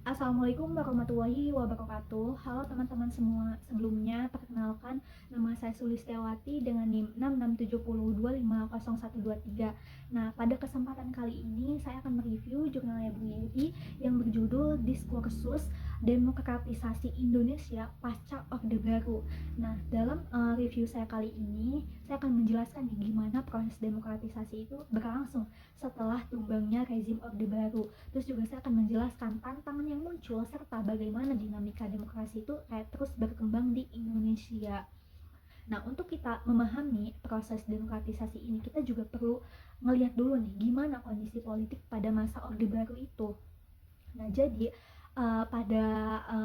Assalamualaikum warahmatullahi wabarakatuh. Halo teman-teman semua. Sebelumnya perkenalkan, nama saya Sulistiawati dengan NIM 6670250123. Nah, pada kesempatan kali ini saya akan mereview jurnalnya Bu Yenti yang berjudul Diskursus Demokratisasi Indonesia Pasca Orde Baru. Nah, dalam review saya kali ini, saya akan menjelaskan gimana proses demokratisasi itu berlangsung setelah tumbangnya rezim Orde Baru. Terus juga saya akan menjelaskan tantangan yang muncul serta bagaimana dinamika demokrasi itu terus berkembang di Indonesia. Nah, untuk kita memahami proses demokratisasi ini, kita juga perlu ngelihat dulu nih gimana kondisi politik pada masa Orde Baru itu. Nah, jadi pada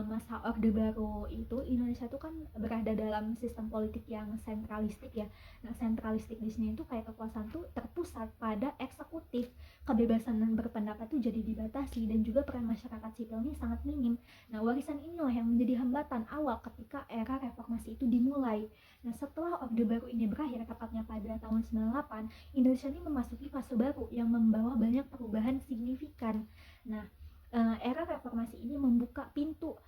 masa Orde Baru itu Indonesia tuh kan berada dalam sistem politik yang sentralistik ya. Nah, sentralistik di sini tuh kayak kekuasaan tuh terpusat pada eksekutif, kebebasan dan berpendapat tuh jadi dibatasi dan juga peran masyarakat sipil ini sangat minim. Nah, warisan inilah yang menjadi hambatan awal ketika era reformasi itu dimulai. Nah, setelah Orde Baru ini berakhir tepatnya pada tahun 98, Indonesia ini memasuki fase baru yang membawa banyak perubahan signifikan. Nah, era reformasi ini membuka pintu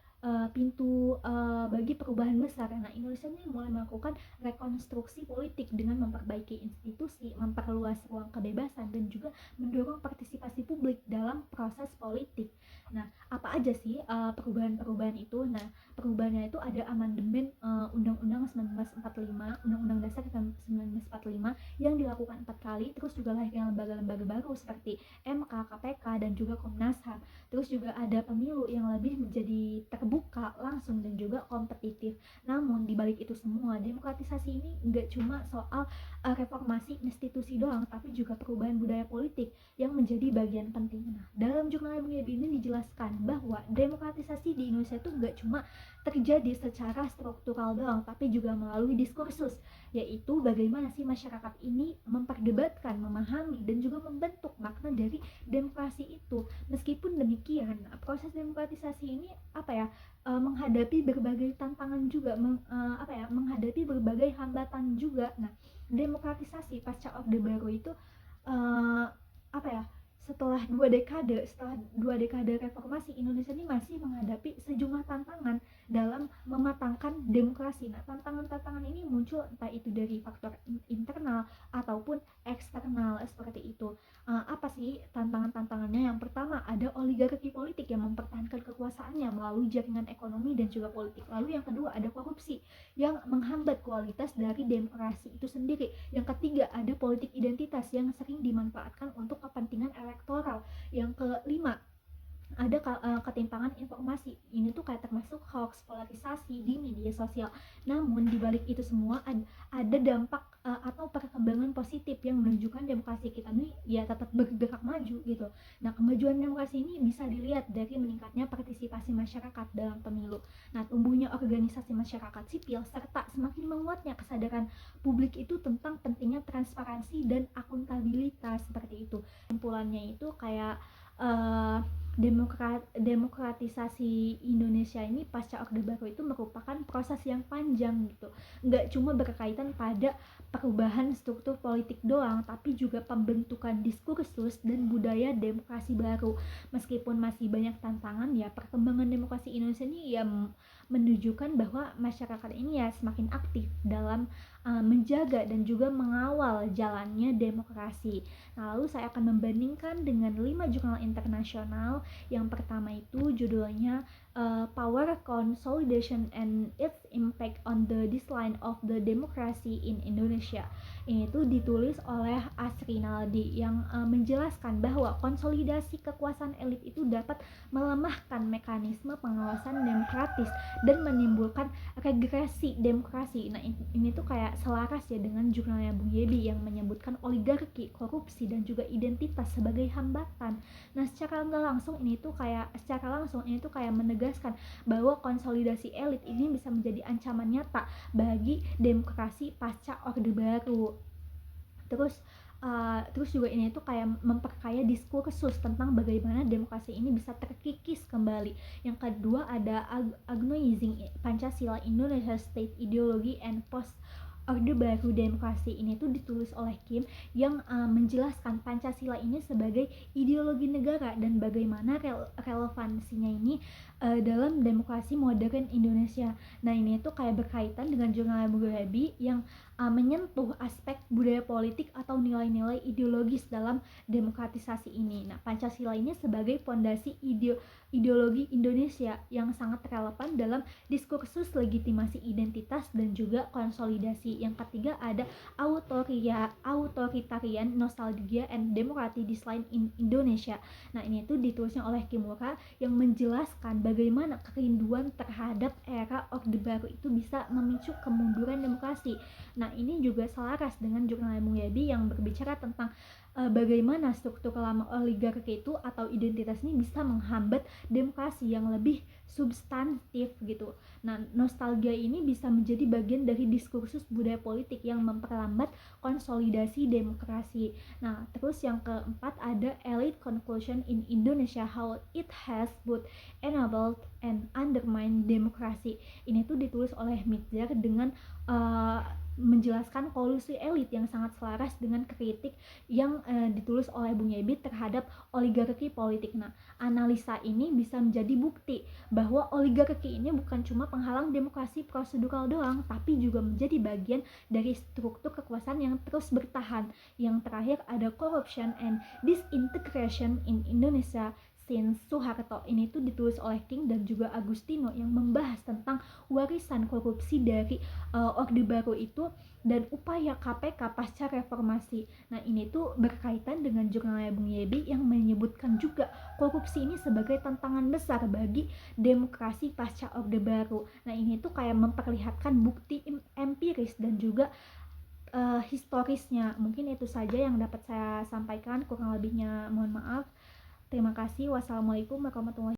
bagi perubahan besar. Nah, Indonesia ini mulai melakukan rekonstruksi politik dengan memperbaiki institusi, memperluas ruang kebebasan, dan juga mendorong partisipasi publik dalam proses politik. Nah, apa aja sih perubahan-perubahan itu? Nah, perubahannya itu ada amandemen Undang-Undang 1945, Undang-Undang Dasar 1945 yang dilakukan 4 kali, terus juga lahirnya lembaga-lembaga baru seperti MK, KPK, dan juga Komnas HAM. Terus juga ada pemilu yang lebih menjadi terbuka, langsung, dan juga kompetitif. Namun dibalik itu semua, demokratisasi ini nggak cuma soal reformasi institusi doang, tapi juga perubahan budaya politik yang menjadi bagian penting. Nah, dalam jurnal ini dijelaskan bahwa demokratisasi di Indonesia itu nggak cuma terjadi secara struktural doang, tapi juga melalui diskursus, yaitu bagaimana sih masyarakat ini memperdebatkan, memahami, dan juga membentuk makna dari demokrasi itu. Meskipun demikian, proses demokratisasi ini menghadapi berbagai tantangan juga, menghadapi berbagai hambatan juga. Nah, demokratisasi pasca Orde Baru itu uh, apa ya setelah dua dekade reformasi, Indonesia ini masih menghadapi sejumlah tantangan dalam mematangkan demokrasi. Nah, tantangan-tantangan ini muncul entah itu dari faktor internal ataupun eksternal seperti itu. Apa sih tantangan-tantangannya? Yang pertama, ada oligarki politik yang mempertahankan kekuasaannya melalui jaringan ekonomi dan juga politik. Lalu yang kedua, ada korupsi yang menghambat kualitas dari demokrasi itu sendiri. Yang ketiga, ada politik identitas yang sering dimanfaatkan untuk kepentingan elektoral. Yang kelima, ada ketimpangan informasi. Ini tuh kayak termasuk hoax, polarisasi di media sosial. Namun dibalik itu semua ada dampak atau perkembangan positif yang menunjukkan demokrasi kita ini ya tetap bergerak maju gitu. Nah, kemajuan demokrasi ini bisa dilihat dari meningkatnya partisipasi masyarakat dalam pemilu. Nah, tumbuhnya organisasi masyarakat sipil serta semakin menguatnya kesadaran publik itu tentang pentingnya transparansi dan akuntabilitas seperti itu. Kesimpulannya itu kayak uh, demokratisasi Indonesia ini pasca Orde Baru itu merupakan proses yang panjang gitu. Nggak cuma berkaitan pada perubahan struktur politik doang, tapi juga pembentukan diskursus dan budaya demokrasi baru. Meskipun masih banyak tantangan ya, perkembangan demokrasi Indonesia ini ya menunjukkan bahwa masyarakat ini ya semakin aktif dalam menjaga dan juga mengawal jalannya demokrasi. Nah, lalu saya akan membandingkan dengan 5 jurnal internasional. Yang pertama itu judulnya Power Consolidation and its Impact on the Decline of the Democracy in Indonesia. Ini tuh ditulis oleh Asri Naldi yang menjelaskan bahwa konsolidasi kekuasaan elit itu dapat melemahkan mekanisme pengawasan demokratis dan menimbulkan regresi demokrasi. Nah, ini tuh kayak selaras ya dengan jurnalnya Bung Yebi yang menyebutkan oligarki, korupsi, dan juga identitas sebagai hambatan. Nah, secara langsung ini tuh kayak menegaskan bahwa konsolidasi elit ini bisa menjadi ancaman nyata bagi demokrasi pasca Orde Baru. Terus juga ini tuh kayak memperkaya diskursus tentang bagaimana demokrasi ini bisa terkikis kembali. Yang kedua ada Agonizing Pancasila, Indonesia State Ideology and Post Orde Baru Demokrasi ini tuh ditulis oleh Kim yang menjelaskan Pancasila ini sebagai ideologi negara dan bagaimana relevansinya ini dalam demokrasi modern Indonesia. Nah ini tuh kayak berkaitan dengan jurnal Abu Ghrabi yang menyentuh aspek budaya politik atau nilai-nilai ideologis dalam demokratisasi ini. Nah Pancasila ini sebagai fondasi ideologi Indonesia yang sangat relevan dalam diskursus legitimasi identitas dan juga konsolidasi. Yang ketiga ada authoritarian nostalgia and democratic decline in Indonesia. Nah ini tuh ditulisnya oleh Kimura yang menjelaskan bagaimana kerinduan terhadap era Orde Baru itu bisa memicu kemunduran demokrasi. Nah ini juga selaras dengan jurnal Muyabi yang berbicara tentang bagaimana struktur lama oligarki itu atau identitas ini bisa menghambat demokrasi yang lebih substantif gitu. Nah, nostalgia ini bisa menjadi bagian dari diskursus budaya politik yang memperlambat konsolidasi demokrasi. Nah, terus yang keempat ada elite conclusion in Indonesia, how it has both enabled and undermined demokrasi. Ini tuh ditulis oleh Mitzar dengan menjelaskan kolusi elit yang sangat selaras dengan kritik yang ditulis oleh Bung Yebit terhadap oligarki politik. Nah, analisa ini bisa menjadi bukti bahwa oligarki ini bukan cuma penghalang demokrasi prosedural doang, tapi juga menjadi bagian dari struktur kekuasaan yang terus bertahan. Yang terakhir ada corruption and disintegration in Indonesia since Soeharto. Ini tuh ditulis oleh King dan juga Agustino yang membahas tentang warisan korupsi dari Orde Baru itu dan upaya KPK pasca reformasi. Nah ini tuh berkaitan dengan jurnalnya Bung Yebi yang menyebutkan juga korupsi ini sebagai tantangan besar bagi demokrasi pasca Orde Baru. Nah ini tuh kayak memperlihatkan bukti empiris dan juga historisnya. Mungkin itu saja yang dapat saya sampaikan, kurang lebihnya mohon maaf. Terima kasih. Wassalamualaikum warahmatullahi wabarakatuh.